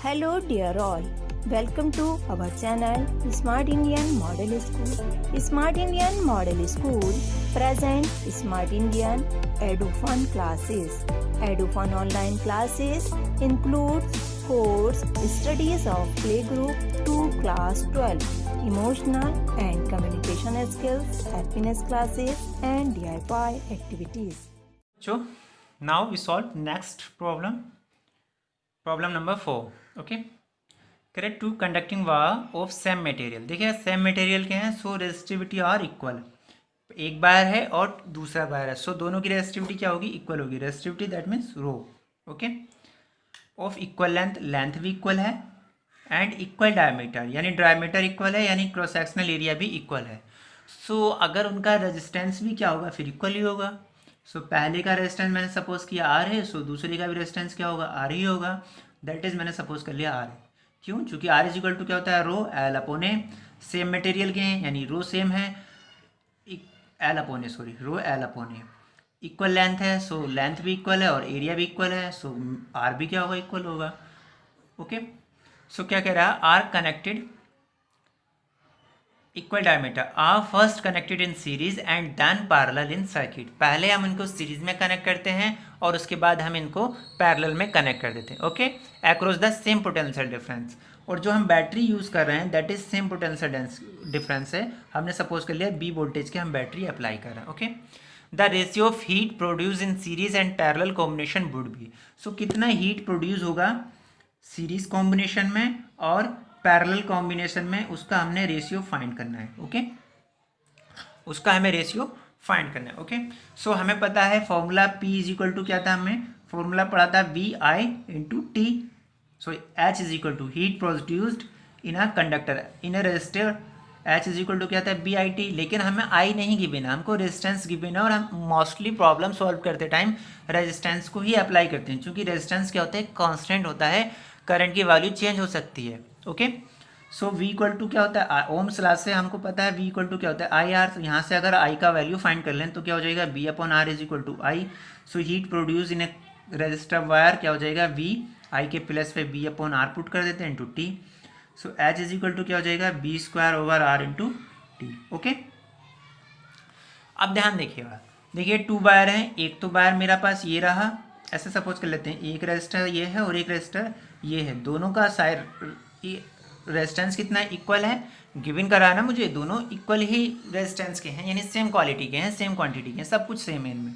Hello dear all, welcome to our channel Smart Indian Model School. Smart Indian Model School present Smart Indian EduFun classes. EduFun online classes includes course studies of playgroup to class 12, emotional and communication skills, happiness classes and DIY activities. So now we solve next problem number 4. okay, correct two conducting wire of same material. देखिए same material के हैं, सो resistivity are equal, एक wire है और दूसरा wire है, सो दोनों की रेजिस्टिविटी क्या होगी, इक्वल होगी. Resistivity that means rho. Okay, of equal length, length भी इक्वल है एंड इक्वल डायमीटर, यानी डायमीटर इक्वल है यानी क्रॉस सेक्शनल एरिया भी इक्वल है. सो अगर उनका रेजिस्टेंस भी क्या होगा, फिर इक्वल ही होगा. सो पहले का रेजिस्टेंस मैंने सपोज किया आर है, सो दूसरे का भी रेजिस्टेंस क्या होगा, आर ही होगा. दैट इज मैंने सपोज कर लिया आर है. क्यों? चूंकि आर इज इक्वल टू क्या होता है, रो एल अपॉन ए. सेम मटेरियल के हैं यानी रो सेम है, एल अपॉन ए, सॉरी रो एल अपॉन ए. इक्वल लेंथ है, सो लेंथ भी इक्वल है और एरिया भी इक्वल है, सो आर भी क्या होगा, इक्वल होगा. ओके, सो क्या कह रहा है, are connected equal diameter are first connected in series and then parallel in circuit. पहले हम इनको सीरीज में कनेक्ट करते हैं और उसके बाद हम इनको पैरेलल में कनेक्ट कर देते हैं. Okay, across the same potential difference. और जो हम बैटरी यूज़ कर रहे हैं that is same potential difference है. हमने सपोज कर लिया बी वोल्टेज के हम बैटरी अप्लाई कर रहे हैं. Okay, the ratio of heat produce in series and parallel combination would be. So कितना हीट प्रोड्यूस होगा सीरीज कॉम्बिनेशन में और पैरेलल कॉम्बिनेशन में, उसका हमने रेशियो फाइंड करना है. ओके, उसका हमें रेशियो फाइंड करना है. ओके, सो हमें पता है formula P is equal to क्या था, हमें फॉर्मूला पढ़ा था VI into T. So H is equal to heat produced in a conductor in a resistor. H is equal to क्या था, BIT. लेकिन हमें I नहीं गिवन है, हमको रेजिस्टेंस गिवन है और हम मोस्टली प्रॉब्लम सॉल्व करते टाइम रेजिस्टेंस को ही अप्लाई करते हैं, क्योंकि रेजिस्टेंस क्या होता है, कॉन्स्टेंट होता है, करंट की वैल्यू चेंज हो सकती है. Okay, so V equal to क्या होता है, ओम्स लॉ से हमको पता है V इक्वल टू क्या होता है, आई आर. तो यहाँ से अगर I का वैल्यू फाइंड कर लें तो क्या हो जाएगा, B upon R is equal to I. So heat produce in a resistor wire क्या हो जाएगा, V I के प्लस पे B अपॉन आर पुट कर देते हैं into T. So H is equal to क्या हो जाएगा, B square over R into T. Okay, अब ध्यान देखिएगा, देखिए टू वायर हैं, एक तो वायर मेरा पास ये रहा, ऐसे सपोज कर लेते हैं, एक रेजिस्टर ये है और एक रेजिस्टर ये है, दोनों का साइड रेजिस्टेंस कितना है, इक्वल है. गिवन करा ना मुझे, दोनों इक्वल ही रेजिस्टेंस के हैं, यानी सेम क्वालिटी के हैं, सेम क्वांटिटी के हैं, सब कुछ सेम है इनमें.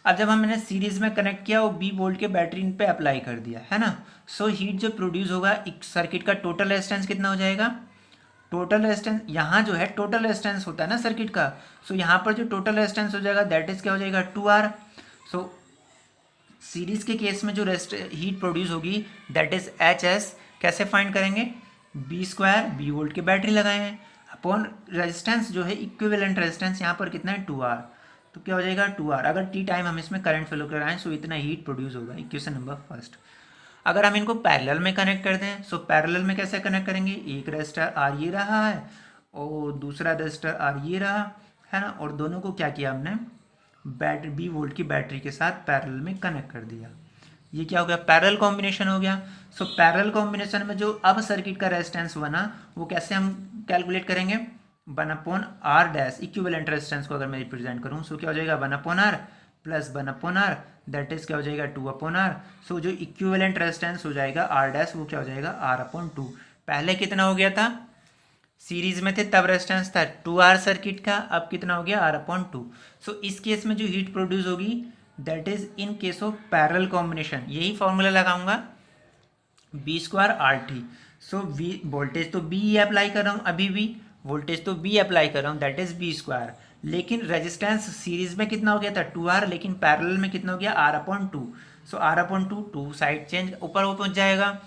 अब जब हमने सीरीज में कनेक्ट किया और 20 वोल्ट के बैटरी इन पे अप्लाई कर दिया है ना, सो हीट जो प्रोड्यूस होगा, एक सर्किट का टोटल रेजिस्टेंस कितना हो जाएगा, टोटल रेजिस्टेंस यहाँ जो है टोटल रेजिस्टेंस होता है ना सर्किट का, सो यहाँ पर जो टोटल रेजिस्टेंस हो जाएगा दैट इज क्या हो जाएगा, 2R. सो सीरीज के केस में जो हीट प्रोड्यूस होगी दैट इज HS. कैसे फाइंड करेंगे, B स्क्वायर, B वोल्ट की बैटरी लगाए हैं अपॉन रेजिस्टेंस जो है इक्विवेलेंट रेजिस्टेंस यहाँ पर कितना है, 2R. तो क्या हो जाएगा 2R. अगर टी टाइम हम इसमें करंट फ्लो कराएं सो इतना हीट प्रोड्यूस होगा. Equation number first. अगर हम इनको पैरेलल में कनेक्ट कर दें, सो पैरेलल में कैसे कनेक्ट करेंगे, एक रजिस्टर R ये रहा है और दूसरा रजिस्टर R ये रहा है ना, और दोनों को क्या किया हमने, बैटरी B वोल्ट की बैटरी के साथ पैरेलल में कनेक्ट कर दिया. ये क्या हो गया, पैरेलल कॉम्बिनेशन हो गया. सो पैरेलल कॉम्बिनेशन में जो अब सर्किट का रेजिस्टेंस बना वो कैसे हम कैलकुलेट करेंगे, 1 upon R dash. Equivalent resistance को अगर मैं रिप्रेजेंट करूँ सो क्या हो जाएगा, 1 upon R plus 1 upon R that is क्या हो जाएगा, 2 अपॉन आर. सो जो इक्विवेलेंट रेजिस्टेंस हो जाएगा आर डैश वो क्या हो जाएगा, R अपॉन 2. पहले कितना हो गया था, सीरीज में थे तब रेजिस्टेंस था 2R सर्किट का, अब कितना हो गया, R अपॉन 2. सो इस केस में जो हीट प्रोड्यूस होगी that is in case of parallel combination, यही फॉर्मूला लगाऊंगा B स्क्वायर RT. सो V वोल्टेज तो B ही अप्लाई कर रहा हूँ, अभी भी वोल्टेज तो B अप्लाई कर रहा हूँ दैट इज B स्क्वायर. लेकिन रेजिस्टेंस सीरीज में कितना हो गया था 2R, लेकिन पैरेलल में कितना हो गया, R अपॉन 2. सो R अपॉन 2 साइड चेंज ऊपर वो पहुँच जाएगा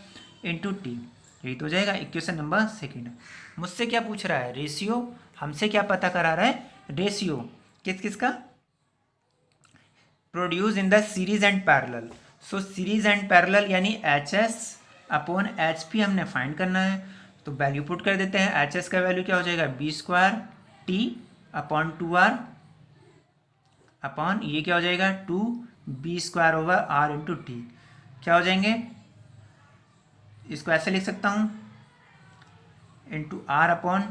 इंटू टी. यही तो हो जाएगा. Equation number second. मुझसे क्या पूछ रहा है, रेशियो. हमसे क्या पता करा रहा है, रेशियो किस किस का, produce in the series and parallel. So series and parallel यानी HS अपॉन HP हमने फाइंड करना है. तो वैल्यू पुट कर देते हैं, HS का वैल्यू क्या हो जाएगा, B square T upon 2R upon ये क्या हो जाएगा, 2B square over R into T. क्या हो जाएंगे, इसको ऐसे लिख सकता हूँ into R upon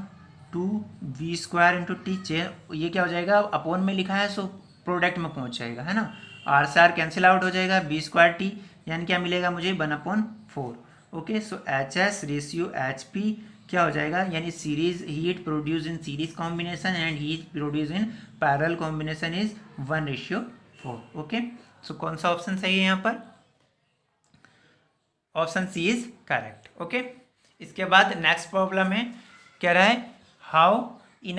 2v² into T. ये क्या हो जाएगा, अपॉन में लिखा है सो प्रोडक्ट में पहुँच जाएगा, है ना। आर से आर कैंसिल आउट हो जाएगा, v²t यानी क्या मिलेगा मुझे 1/4। Okay, so HS ratio HP क्या हो जाएगा, यानी series heat produce in series combination and heat produce in parallel combination is 1:4। Okay, so कौन सा ऑप्शन सही है यहाँ पर, option C is correct. Okay, इसके बाद नेक्स्ट प्रॉब्लम है, कह रहा है how is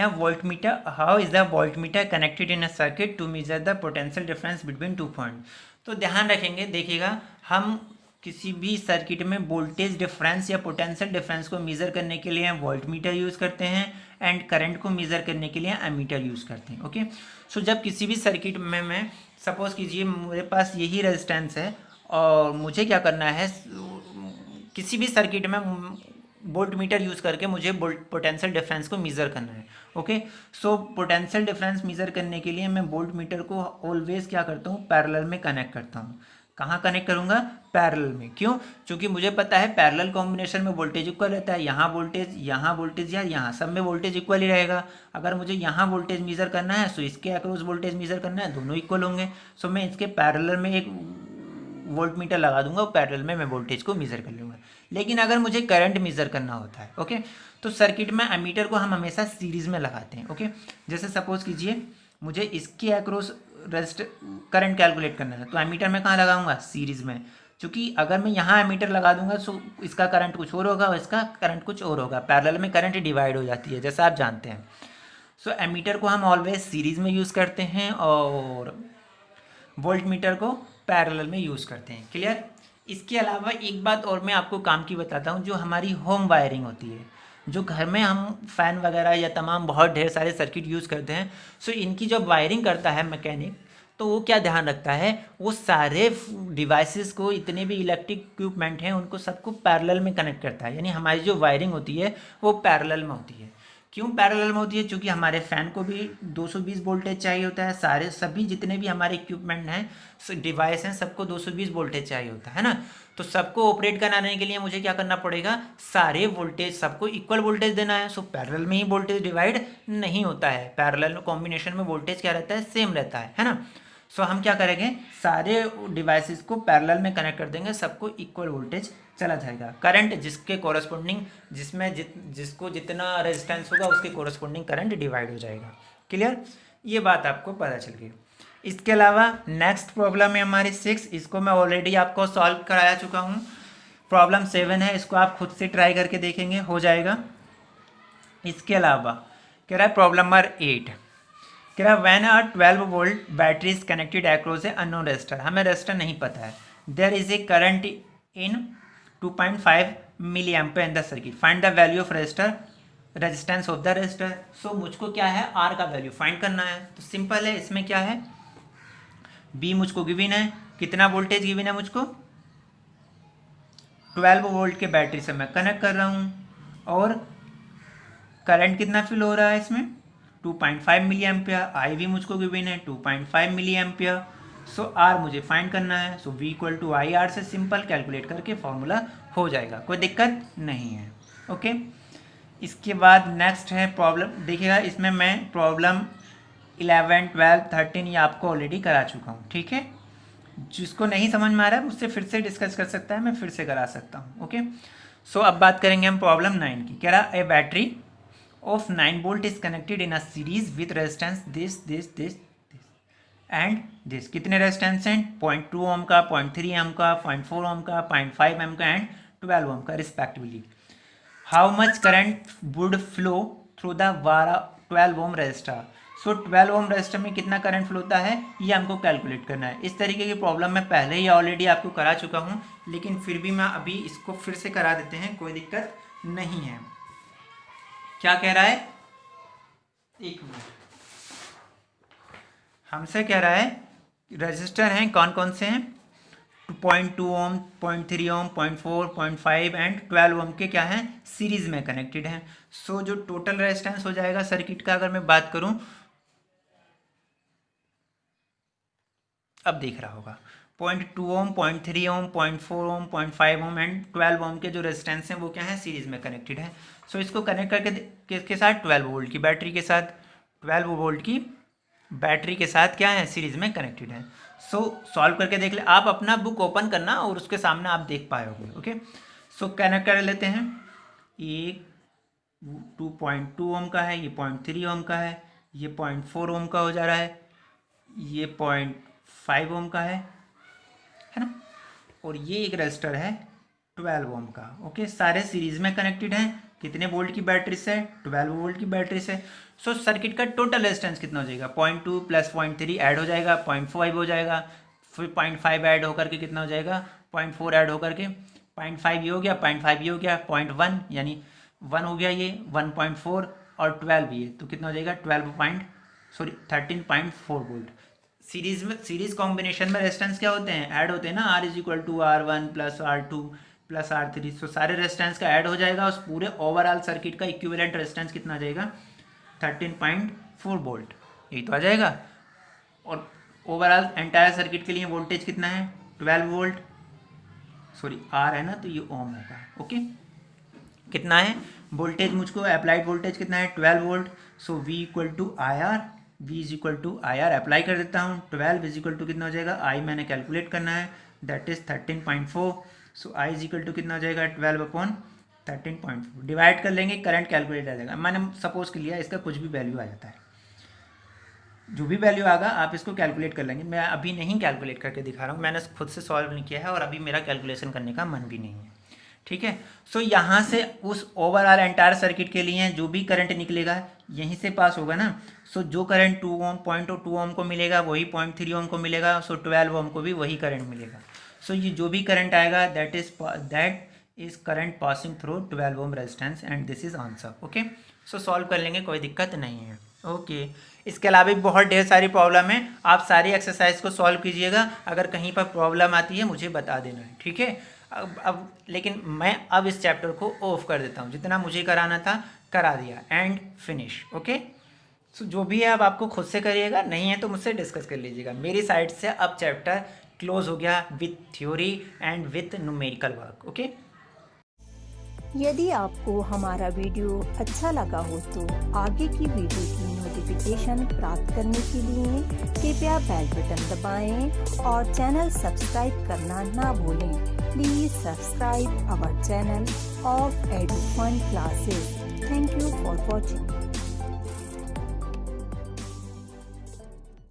the voltmeter connected in a circuit to measure the potential difference between 2 point. तो ध्यान रखेंगे, देखिएगा, हम किसी भी सर्किट में वोल्टेज डिफरेंस या पोटेंशियल डिफरेंस को मेज़र करने के लिए वोल्टमीटर यूज़ करते हैं एंड करंट को मेज़र करने के लिए एमीटर यूज़ करते हैं। ओके, सो जब किसी भी सर्किट में मैं सपोज कीजिए मेरे पास यही रेजिस्टेंस है और मुझे क्या करना है, किसी भी सर्किट में वोल्टमीटर यूज़ करके मुझे पोटेंशियल डिफरेंस को मेज़र करना है। Okay, so potential difference measure करने के लिए मैं वोल्टमीटर को ऑलवेज क्या करता हूँ, पैरेलल में कनेक्ट करता हूँ। कहाँ कनेक्ट करूँगा, पैरेलल में। क्यों, क्योंकि मुझे पता है पैरेलल कॉम्बिनेशन में वोल्टेज इक्वल रहता है, यहाँ वोल्टेज या यहाँ सब में वोल्टेज इक्वल ही रहेगा। अगर मुझे यहाँ वोल्टेज मेज़र करना है तो इसके अक्रॉस वोल्टेज मेज़र करना है, दोनों इक्वल होंगे। सो मैं इसके पैरेलल में एक वोल्टमीटर लगा दूंगा और पैरेलल में मैं वोल्टेज को मेज़र कर लूँगा। लेकिन अगर मुझे करंट मेज़र करना होता है, ओके, तो सर्किट में एमीटर को हम हमेशा सीरीज़ में लगाते हैं। ओके, जैसे सपोज कीजिए मुझे इसके अक्रॉस करंट कैलकुलेट करना है, तो एमीटर में कहाँ लगाऊंगा, सीरीज़ में। क्योंकि अगर मैं यहाँ एमीटर लगा दूंगा तो इसका करंट कुछ और होगा और इसका करंट कुछ और होगा, पैरेलल में करंट डिवाइड हो जाती है, जैसा आप जानते हैं। सो एमीटर को हम ऑलवेज सीरीज़ में यूज़ करते हैं और वोल्टमीटर को पैरेलल में यूज़ करते हैं। क्लियर। इसके अलावा एक बात और मैं आपको काम की बताता हूँ, जो हमारी होम वायरिंग होती है, जो घर में हम फ़ैन वगैरह या तमाम बहुत ढेर सारे सर्किट यूज़ करते हैं, सो इनकी जब वायरिंग करता है मैकेनिक, तो वो क्या ध्यान रखता है, वो सारे डिवाइसेस को, इतने भी इलेक्ट्रिक इक्विपमेंट हैं उनको सबको पैरेलल में कनेक्ट करता है। यानी हमारी जो वायरिंग होती है वो पैरेलल में होती है। क्यों पैरेलल में होती है, क्योंकि हमारे फ़ैन को भी 220 वोल्टेज चाहिए होता है, सभी जितने भी हमारे इक्विपमेंट हैं, डिवाइस हैं, सबको 220 वोल्टेज चाहिए होता है ना। तो सबको ऑपरेट कराने के लिए मुझे क्या करना पड़ेगा, सारे वोल्टेज सबको इक्वल वोल्टेज देना है। सो पैरेलल में ही वोल्टेज डिवाइड नहीं होता है, पैरेलल कॉम्बिनेशन में वोल्टेज क्या रहता है, सेम रहता है ना। सो हम क्या करेंगे, सारे डिवाइसेस को पैरेलल में कनेक्ट कर देंगे, सबको इक्वल वोल्टेज चला जाएगा। करंट जिसके कोरस्पोंडिंग, जिसको जितना रेजिस्टेंस होगा उसके कोरस्पोंडिंग करंट डिवाइड हो जाएगा। क्लियर, ये बात आपको पता चल गई। इसके अलावा नेक्स्ट प्रॉब्लम है हमारी 6, इसको मैं ऑलरेडी आपको सॉल्व कराया चुका हूँ। प्रॉब्लम 7 है, इसको आप खुद से ट्राई करके देखेंगे, हो जाएगा। इसके अलावा कह रहा है प्रॉब्लम नंबर 8, कह रहा है when a 12 volt battery is connected across a unknown resistor, हमें रेजिस्टर नहीं पता है, there is a current in 2.5 milli ampere in the circuit, find the value of resistance of the resistor. So मुझको क्या है, आर का value find करना है। तो सिंपल है, इसमें क्या है, बी मुझको गिवन है, कितना वोल्टेज गिवन है मुझको, 12 वोल्ट के बैटरी से मैं कनेक्ट कर रहा हूँ और करंट कितना फिल हो रहा है इसमें, 2.5 मिली एम्पियर, आई भी मुझको गिवन है 2.5 मिली एम्पियर। सो आर मुझे फाइंड करना है। So V equal to I R से सिंपल कैलकुलेट करके फॉर्मूला हो जाएगा, कोई दिक्कत नहीं है। ओके, इसके बाद नेक्स्ट है प्रॉब्लम, देखिएगा इसमें मैं प्रॉब्लम 11, 12, 13 ये आपको ऑलरेडी करा चुका हूँ। ठीक है, जिसको नहीं समझ में आ रहा है मुझसे फिर से डिस्कस कर सकता है, मैं फिर से करा सकता हूँ। ओके, सो अब बात करेंगे हम प्रॉब्लम 9 की। कह रहा ए battery of 9 volt is connected in a series with resistance this and this। कितने रेजिस्टेंस हैं, 0.2 ओम का, 0.3 ओम का, 0.4 ओम का, 0.5 ओम का एंड 12 ओम का respectively. How much current would flow through the 12 ohm resistor. So 12 ohm resistor में कितना करंट फ्लो होता है, ये हमको कैलकुलेट करना है। इस तरीके की प्रॉब्लम मैं पहले ही ऑलरेडी आपको करा चुका हूँ, लेकिन फिर भी मैं अभी इसको फिर से करा देते हैं, कोई दिक्कत नहीं है। क्या कह रहा है, एक मिनट, हमसे कह रहा है रजिस्टर हैं कौन कौन से हैं, 0.2 ओम, 0.3 ओम, 0.4, 0.5 एंड 12 ओम के क्या हैं, सीरीज में कनेक्टेड हैं। सो जो टोटल रेजिस्टेंस हो जाएगा सर्किट का, अगर मैं बात करूं, अब देख रहा होगा, 0.2 ओम, 0.3 ओम, 0.4 ओम, 0.5 ओम एंड 12 ओम के जो रेजिस्टेंस हैं वो क्या है, सीरीज में कनेक्टेड है। सो इसको कनेक्ट करके किसके साथ, 12 वोल्ट की बैटरी के साथ, 12 वोल्ट की बैटरी के साथ क्या है, सीरीज में कनेक्टेड है। सो सॉल्व करके देख ले, आप अपना बुक ओपन करना और उसके सामने आप देख पाए होंगे। ओके, सो कनेक्ट कर लेते हैं। एक 2.2 ओम का है, ये 0.3 ओम का है, ये 0.4 ओम का हो जा रहा है, ये 0.5 ओम का है ना, और ये एक रजिस्टर है 12 ओम का। ओके, सारे सीरीज में कनेक्टेड हैं। कितने वोल्ट की बैटरी से, 12 वोल्ट की बैटरी से। सो सर्किट का टोटल रेजिस्टेंस कितना हो जाएगा, 0.2 प्लस 0.3 ऐड हो जाएगा, 0.5 हो जाएगा, फिर 0.5 ऐड होकर के कितना हो जाएगा, 0.4 ऐड होकर के 0.5 ये हो गया, 0.5 ये हो गया, 0.1 यानी 1 हो गया, ये 1.4 और 12 ये, तो कितना हो जाएगा 13.4 वोल्ट। सीरीज में, सीरीज कॉम्बिनेशन में रेजिस्टेंस क्या होते हैं, ऐड होते हैं ना, R = R1 + R2 + R3। सो सारे रेजिस्टेंस का ऐड हो जाएगा, उस पूरे ओवरऑल सर्किट का इक्विवेलेंट रेजिस्टेंस कितना आ जाएगा, 13.4 वोल्ट, यही तो आ जाएगा। और ओवरऑल एंटायर सर्किट के लिए वोल्टेज कितना है, 12 वोल्ट, सॉरी R है ना तो ये ओम होगा। ओके, कितना है वोल्टेज, मुझको अप्लाइड वोल्टेज कितना है, 12 वोल्ट। सो V = IR, V = IR apply कर देता हूँ। 12 = कितना हो जाएगा, I मैंने कैलकुलेट करना है, दैट इज 13.4। सो I = कितना हो जाएगा, 12/13.4 डिवाइड कर लेंगे, करंट कैलकुलेट आ जाएगा। मैंने सपोज कर लिया इसका कुछ भी वैल्यू आ जाता है, जो भी वैल्यू आएगा आप इसको कैलकुलेट कर लेंगे। मैं अभी नहीं कैलकुलेट करके दिखा रहा हूँ, मैंने खुद से सॉल्व नहीं किया है और अभी मेरा कैलकुलेशन करने का मन भी नहीं है। ठीक है, सो यहाँ से उस ओवरऑल एंटायर सर्किट के लिए जो भी करंट निकलेगा यहीं से पास होगा ना। सो जो करंट 2 ओम 0.2 ओम को मिलेगा वही 0.3 ओम को मिलेगा, सो 12 ओम को भी वही करंट मिलेगा। सो ये जो भी करंट आएगा that is current passing through 12 ohm resistance and this is answer. Okay, so solve कर लेंगे, कोई दिक्कत नहीं है। ओके, इसके अलावा भी बहुत ढेर सारी प्रॉब्लम है, आप सारी एक्सरसाइज को सॉल्व कीजिएगा। अगर कहीं पर प्रॉब्लम आती है मुझे बता देना है, ठीक है। अब लेकिन मैं अब इस चैप्टर को ऑफ कर देता हूँ, जितना मुझे कराना था करा दिया, एंड फिनिश। ओके, सो जो भी है अब आपको खुद से करिएगा, नहीं है तो मुझसे डिस्कस कर लीजिएगा। मेरी साइड से अब चैप्टर क्लोज हो गया with theory and with numerical work. Okay, यदि आपको हमारा वीडियो अच्छा लगा हो तो आगे की वीडियो की नोटिफिकेशन प्राप्त करने के लिए कृपया बेल बटन दबाएं और चैनल सब्सक्राइब करना ना भूलें। Please subscribe our channel of EduFun classes. Thank you for watching.